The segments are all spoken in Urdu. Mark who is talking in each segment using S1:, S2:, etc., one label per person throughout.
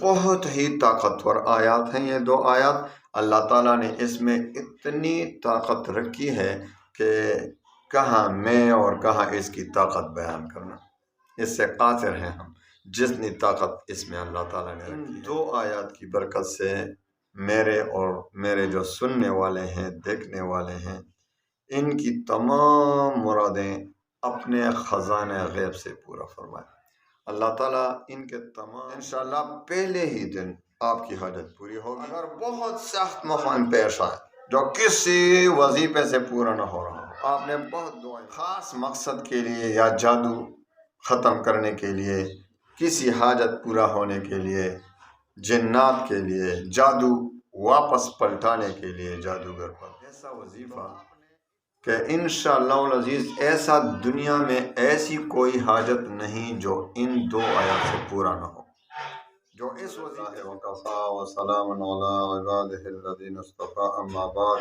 S1: بہت ہی طاقتور آیات ہیں یہ دو آیات۔ اللہ تعالیٰ نے اس میں اتنی طاقت رکھی ہے کہ کہاں میں اور کہاں اس کی طاقت بیان کرنا، اس سے قاصر ہیں ہم، جتنی طاقت اس میں اللہ تعالیٰ نے رکھی ہے۔ دو آیات کی برکت سے میرے اور میرے جو سننے والے ہیں، دیکھنے والے ہیں، ان کی تمام مرادیں اپنے خزانہ غیب سے پورا فرمائے اللہ تعالیٰ۔ ان کے تمام انشاءاللہ پہلے ہی دن آپ کی حاجت پوری ہوگی۔ اگر بہت سخت مفان پیش آئے جو کسی وظیفے سے پورا نہ ہو رہا ہو، آپ نے بہت دعائیں خاص مقصد کے لیے یا جادو ختم کرنے کے لیے، کسی حاجت پورا ہونے کے لیے، جنات کے لیے، جادو واپس پلٹانے کے لیے جادوگر پر ایسا وظیفہ کہ انشاءاللہ العزیز ایسا دنیا میں ایسی کوئی حاجت نہیں جو ان دو آیات سے پورا نہ ہو، جو اس وظیفے وکفا وسلام علی عبادہ الذین اصطفی اما بعد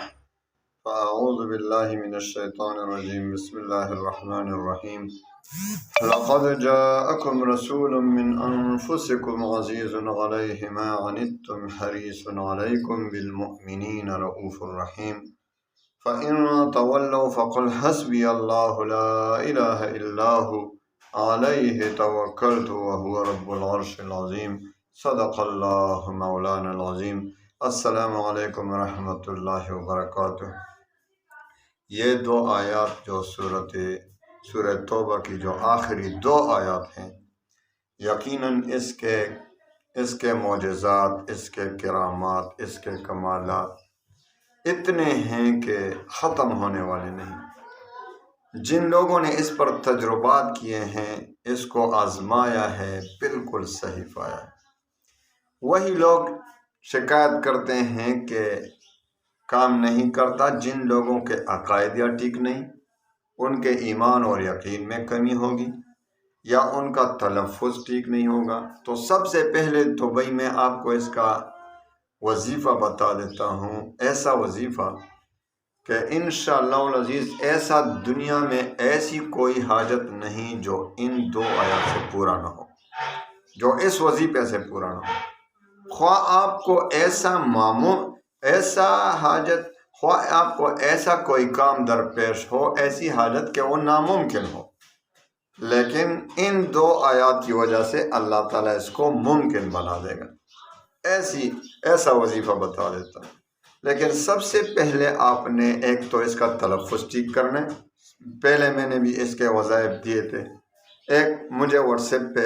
S1: فاعوذ باللہ من الشیطان الرجیم بسم اللہ الرحمن الرحیم لقد جاءکم رسول من انفسکم عزیز علیہ ما عنتم حریص علیکم بالمؤمنین رؤوف الرحیم فَإِن تَوَلَّوْا فَقُلْ حَسْبِيَ اللَّهُ لَا إِلَهَ إِلَّا هُوَ عَلَيْهِ تَوَكَّلْتُ وَهُوَ رَبُّ الْعَرْشِ الْعَظِيمِ صدق اللہ مولانا العظیم۔ السلام علیکم ورحمۃ اللہ وبرکاتہ۔ یہ دو آیات جو سورہ توبہ کی جو آخری دو آیات ہیں، یقیناً اس کے معجزات، اس کے کرامات، اس کے کمالات اتنے ہیں کہ ختم ہونے والے نہیں۔ جن لوگوں نے اس پر تجربات کیے ہیں، اس کو آزمایا ہے، بالکل صحیح پایا ہے۔ وہی لوگ شکایت کرتے ہیں کہ کام نہیں کرتا جن لوگوں کے عقائد یا ٹھیک نہیں، ان کے ایمان اور یقین میں کمی ہوگی، یا ان کا تلفظ ٹھیک نہیں ہوگا۔ تو سب سے پہلے تو بھائی میں آپ کو اس کا وظیفہ بتا دیتا ہوں، ایسا وظیفہ کہ انشاءاللہ العزیز ایسا دنیا میں ایسی کوئی حاجت نہیں جو ان دو آیات سے پورا نہ ہو، جو اس وظیفے سے پورا نہ ہو۔ خواہ آپ کو ایسا حاجت، خواہ آپ کو ایسا کوئی کام درپیش ہو، ایسی حاجت کہ وہ ناممکن ہو، لیکن ان دو آیات کی وجہ سے اللہ تعالیٰ اس کو ممکن بنا دے گا۔ ایسا وظیفہ بتا دیتا ہوں، لیکن سب سے پہلے آپ نے ایک تو اس کا تلفظ ٹھیک کرنا ہے۔ پہلے میں نے بھی اس کے وظائف دیے تھے۔ ایک مجھے واٹس ایپ پہ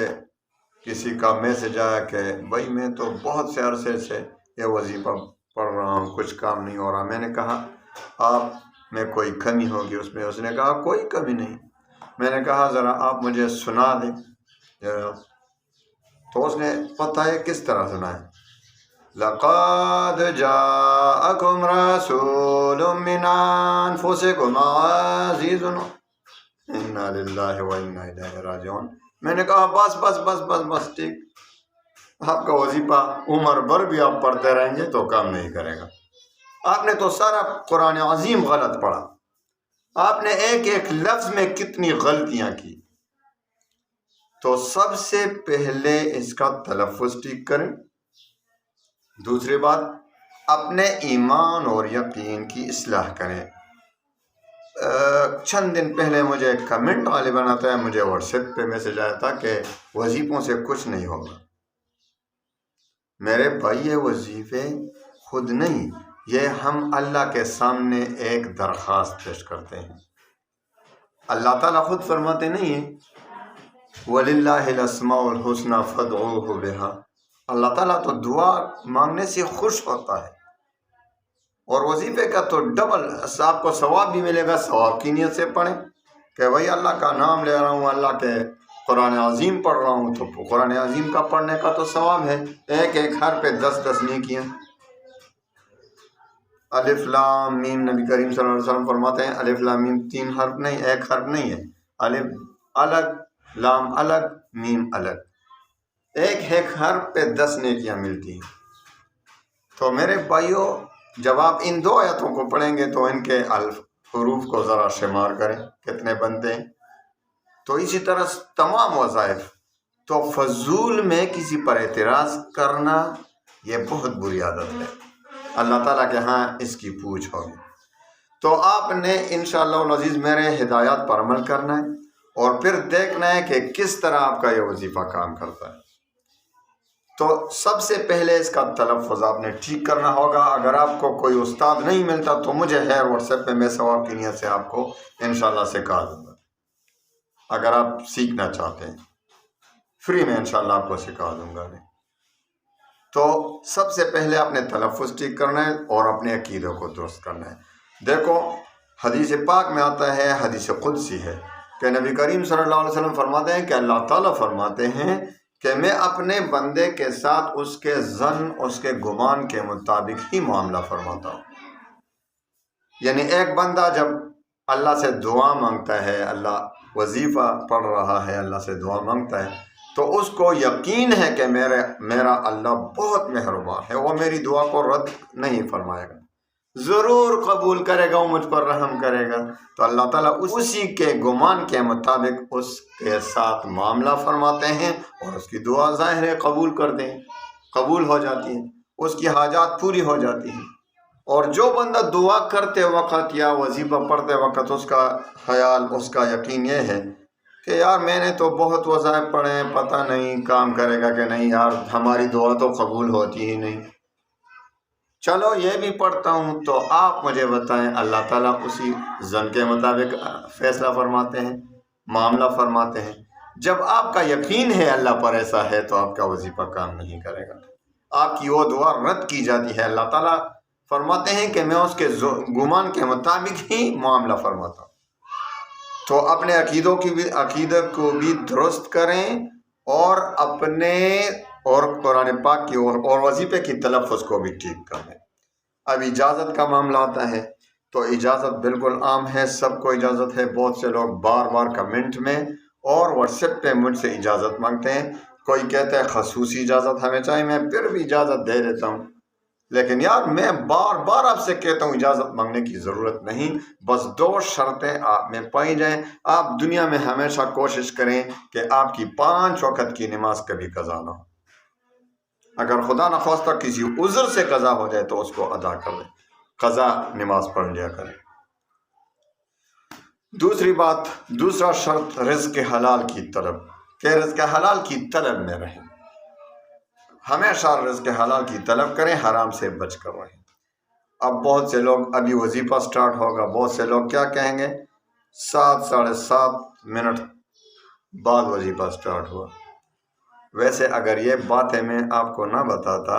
S1: کسی کا میسج آیا کہ بھائی میں تو بہت سے عرصے سے یہ وظیفہ پڑھ رہا ہوں، کچھ کام نہیں ہو رہا۔ میں نے کہا آپ میں کوئی کمی ہوگی اس میں؟ اس نے کہا کوئی کمی نہیں۔ میں نے کہا ذرا آپ مجھے سنا دیں، تو اس نے پتہ ہے کس طرح سنا ہے، لَقَدْ جَاءَكُمْ رَسُولٌ مِّنْ أَنفُسِكُمْ عَزِيزٌ إِنَّا لِلَّهِ وَإِنَّا إِلَيْهِ رَاجِعُونَ۔ میں نے کہا بس بس بس بس بس ٹھیک، آپ کا وظیفہ عمر بھر بھی آپ پڑھتے رہیں گے تو کام نہیں کرے گا۔ آپ نے تو سارا قرآن عظیم غلط پڑھا، آپ نے ایک ایک لفظ میں کتنی غلطیاں کی۔ تو سب سے پہلے اس کا تلفظ ٹھیک کریں۔ دوسری بات، اپنے ایمان اور یقین کی اصلاح کریں۔ چند دن پہلے مجھے ایک کمنٹ غالباً آتا ہے، مجھے واٹس ایپ پہ میسج آیا تھا کہ وظیفوں سے کچھ نہیں ہوگا۔ میرے بھائی یہ وظیفے خود نہیں، یہ ہم اللہ کے سامنے ایک درخواست پیش کرتے ہیں۔ اللہ تعالیٰ خود فرماتے نہیں ہیں وَلِلَّهِ الْأَسْمَاءُ الْحُسْنَى فَادْعُوهُ بِهَا۔ اللہ تعالیٰ تو دعا مانگنے سے خوش ہوتا ہے، اور وظیفے کا تو ڈبل آپ کو ثواب بھی ملے گا۔ ثواب کی نیت سے پڑھیں کہ بھائی اللہ کا نام لے رہا ہوں، اللہ کے قرآن عظیم پڑھ رہا ہوں، تو قرآن عظیم کا پڑھنے کا تو ثواب ہے۔ ایک ایک حرف پہ 10 نیکیاں۔ الف لام میم، نبی کریم صلی اللہ علیہ وسلم فرماتے ہیں الف لام میم 3 حرف نہیں، ایک حرف نہیں ہے، الف الگ، لام الگ، میم الگ، ایک ایک حرف پہ 10 نیکیاں ملتی ہیں۔ تو میرے بھائیوں، جب آپ ان دو آیتوں کو پڑھیں گے تو ان کے حروف کو ذرا شمار کریں کتنے بنتے ہیں۔ تو اسی طرح تمام وظائف تو فضول میں کسی پر اعتراض کرنا یہ بہت بری عادت ہے، اللہ تعالیٰ کے ہاں اس کی پوچھ ہوگی۔ تو آپ نے انشاءاللہ العزیز میرے ہدایات پر عمل کرنا ہے اور پھر دیکھنا ہے کہ کس طرح آپ کا یہ وظیفہ کام کرتا ہے۔ تو سب سے پہلے اس کا تلفظ آپ نے ٹھیک کرنا ہوگا۔ اگر آپ کو کوئی استاد نہیں ملتا تو مجھے واٹس ایپ پہ میں ثواب کی نیت سے آپ کو انشاءاللہ سکھا دوں گا۔ اگر آپ سیکھنا چاہتے ہیں فری میں انشاءاللہ آپ کو سکھا دوں گا۔ تو سب سے پہلے اپنے تلفظ ٹھیک کرنا ہے اور اپنے عقیدوں کو درست کرنا ہے۔ دیکھو حدیث پاک میں آتا ہے، حدیث قدسی ہے کہ نبی کریم صلی اللہ علیہ وسلم فرماتے ہیں کہ اللہ تعالیٰ فرماتے ہیں کہ میں اپنے بندے کے ساتھ اس کے ظن، اس کے گمان کے مطابق ہی معاملہ فرماتا ہوں۔ یعنی ایک بندہ جب اللہ سے دعا مانگتا ہے، اللہ وظیفہ پڑھ رہا ہے، اللہ سے دعا مانگتا ہے، تو اس کو یقین ہے کہ میرا اللہ بہت مہربان ہے، وہ میری دعا کو رد نہیں فرمائے گا، ضرور قبول کرے گا، وہ مجھ پر رحم کرے گا۔ تو اللہ تعالیٰ اسی کے گمان کے مطابق اس کے ساتھ معاملہ فرماتے ہیں اور اس کی دعا ظاہر ہے قبول کر دیں، قبول ہو جاتی ہے، اس کی حاجات پوری ہو جاتی ہیں۔ اور جو بندہ دعا کرتے وقت یا وظیفہ پڑھتے وقت اس کا خیال، اس کا یقین یہ ہے کہ یار میں نے تو بہت وظائف پڑھے ہیں، پتہ نہیں کام کرے گا کہ نہیں، یار ہماری دعا تو قبول ہوتی ہی نہیں، چلو یہ بھی پڑھتا ہوں، تو آپ مجھے بتائیں اللہ تعالیٰ اسی ظن کے مطابق فیصلہ فرماتے ہیں، معاملہ فرماتے ہیں۔ جب آپ کا یقین ہے اللہ پر ایسا ہے تو آپ کا وظیفہ کام نہیں کرے گا، آپ کی وہ دعا رد کی جاتی ہے۔ اللہ تعالیٰ فرماتے ہیں کہ میں اس کے گمان کے مطابق ہی معاملہ فرماتا ہوں۔ تو اپنے عقیدت کو بھی درست کریں اور اپنے اور قرآن پاک کی اور وظیفے کی تلفظ کو بھی ٹھیک کر لیں۔ اب اجازت کا معاملہ آتا ہے تو اجازت بالکل عام ہے، سب کو اجازت ہے۔ بہت سے لوگ بار بار کمنٹ میں اور واٹس ایپ پہ مجھ سے اجازت مانگتے ہیں، کوئی کہتا ہے خصوصی اجازت ہمیں چاہیے، میں پھر بھی اجازت دے دیتا ہوں، لیکن یار میں بار بار آپ سے کہتا ہوں اجازت مانگنے کی ضرورت نہیں، بس 2 شرطیں آپ میں پائی جائیں۔ آپ دنیا میں ہمیشہ کوشش کریں کہ آپ کی 5 وقت کی نماز کبھی قضا نہ ہو، اگر خدا نخواستہ کسی عذر سے قضا ہو جائے تو اس کو ادا کر لیں، قضا نماز پڑھ لیا کریں۔ دوسری بات، دوسرا شرط رزق حلال کی طلب، کہ رزق حلال کی طلب میں رہیں، ہمیشہ رزق حلال کی طلب کریں، حرام سے بچ کر رہیں۔ اب بہت سے لوگ، ابھی وظیفہ سٹارٹ ہوگا، بہت سے لوگ کیا کہیں گے 7 ساڑھے 7 منٹ بعد وظیفہ سٹارٹ ہوا۔ ویسے اگر یہ باتیں میں آپ کو نہ بتاتا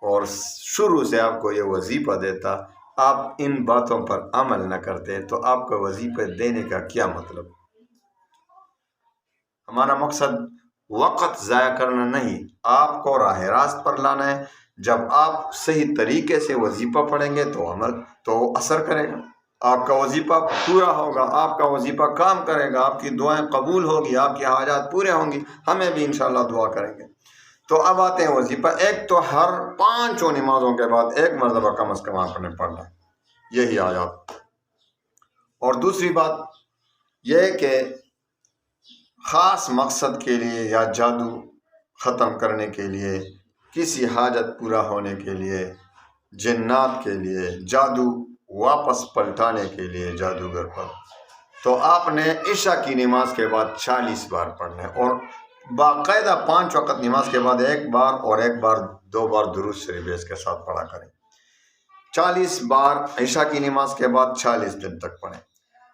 S1: اور شروع سے آپ کو یہ وظیفہ دیتا، آپ ان باتوں پر عمل نہ کرتے تو آپ کو وظیفہ دینے کا کیا مطلب؟ ہمارا مقصد وقت ضائع کرنا نہیں، آپ کو راہ راست پر لانا ہے۔ جب آپ صحیح طریقے سے وظیفہ پڑھیں گے تو عمل تو اثر کرے گا، آپ کا وظیفہ پورا ہوگا، آپ کا وظیفہ کام کرے گا، آپ کی دعائیں قبول ہوگی، آپ کی حاجات پورے ہوں گی، ہمیں بھی انشاءاللہ دعا کریں گے۔ تو اب آتے ہیں وظیفہ، ایک تو ہر 5 نمازوں کے بعد 1 مرتبہ کم از کم آپ نے پڑھنا ہے، یہی آیات۔ اور دوسری بات یہ کہ خاص مقصد کے لیے یا جادو ختم کرنے کے لیے، کسی حاجت پورا ہونے کے لیے، جنات کے لیے، جادو واپس پلٹانے کے لیے جادوگر پر، تو آپ نے عشاء کی نماز کے بعد 40 بار پڑھنا ہے، اور باقاعدہ 5 وقت نماز کے بعد 1 بار اور 1 بار 2 بار درود شریف اس کے ساتھ پڑھا کریں۔ 40 بار عشاء کی نماز کے بعد 40 دن تک پڑھیں۔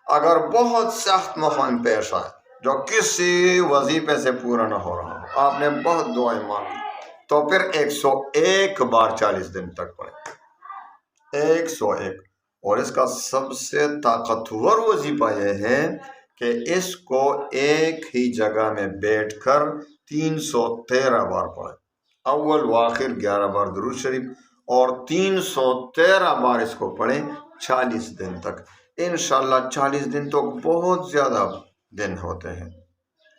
S1: اگر بہت سخت موقع پیش آئے جو کسی وظیفے سے پورا نہ ہو رہا ہو، آپ نے بہت دعائیں مانگی، تو پھر 101 بار 40 دن تک پڑھیں، 101۔ اور اس کا سب سے طاقتور وظیفہ یہ ہے کہ اس کو ایک ہی جگہ میں بیٹھ کر 313 بار پڑھیں، اول و آخر 11 بار درود شریف، اور 313 بار اس کو پڑھیں 40 دن تک۔ انشاءاللہ 40 دن تو بہت زیادہ دن ہوتے ہیں،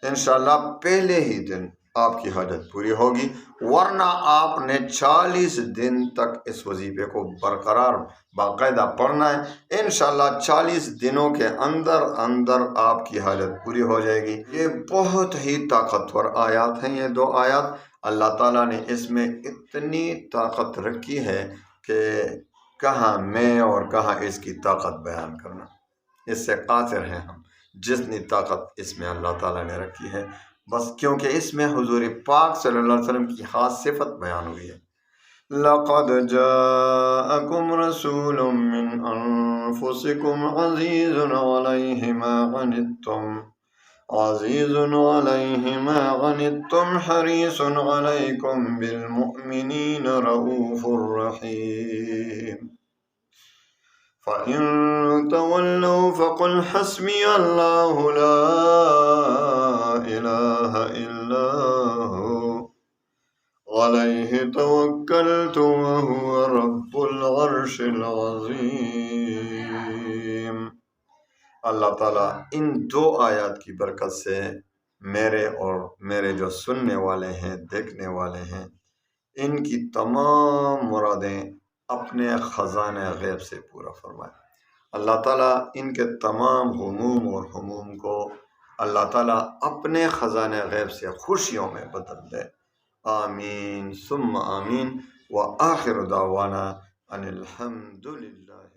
S1: انشاءاللہ پہلے ہی دن آپ کی حاجت پوری ہوگی، ورنہ آپ نے 40 دن تک اس وظیفے کو برقرار باقاعدہ پڑھنا ہے۔ انشاءاللہ 40 دنوں کے اندر اندر آپ کی حاجت پوری ہو جائے گی۔ یہ بہت ہی طاقتور آیات ہیں، یہ 2 آیات اللہ تعالیٰ نے اس میں اتنی طاقت رکھی ہے کہ کہاں میں اور کہاں اس کی طاقت بیان کرنا، اس سے قاصر ہیں ہم، جتنی طاقت اس میں اللہ تعالیٰ نے رکھی ہے، بس کیونکہ اس میں حضور پاک صلی اللہ علیہ وسلم کی خاص صفت بیان ہوئی ہے۔ لَقَدْ جَاءَكُمْ رَسُولٌ مِّنْ أَنفُسِكُمْ عَزِيزٌ عَلَيْهِ مَا عَنِتُّمْ حَرِيصٌ عَلَيْكُمْ بِالْمُؤْمِنِينَ رَءُوفٌ رَحِيمٌ فَإِن تَوَلَّوْا فَقُلْ حَسْبِيَ اللَّهُ لَا إِلَٰهَ إِلَّا هُوَ عَلَيْهِ تَوَكَّلْتُ وَهُوَ رَبُّ الْعَرْشِ الْعَظِيمِ۔ اللہ تعالیٰ ان 2 آیات کی برکت سے میرے اور میرے جو سننے والے ہیں، دیکھنے والے ہیں، ان کی تمام مرادیں اپنے خزانہ غیب سے پورا فرمائے۔ اللہ تعالیٰ ان کے تمام غموم اور ہموم کو اللہ تعالیٰ اپنے خزانہ غیب سے خوشیوں میں بدل دے۔ آمین ثم آمین، وآخر دعوانا ان الحمد للہ۔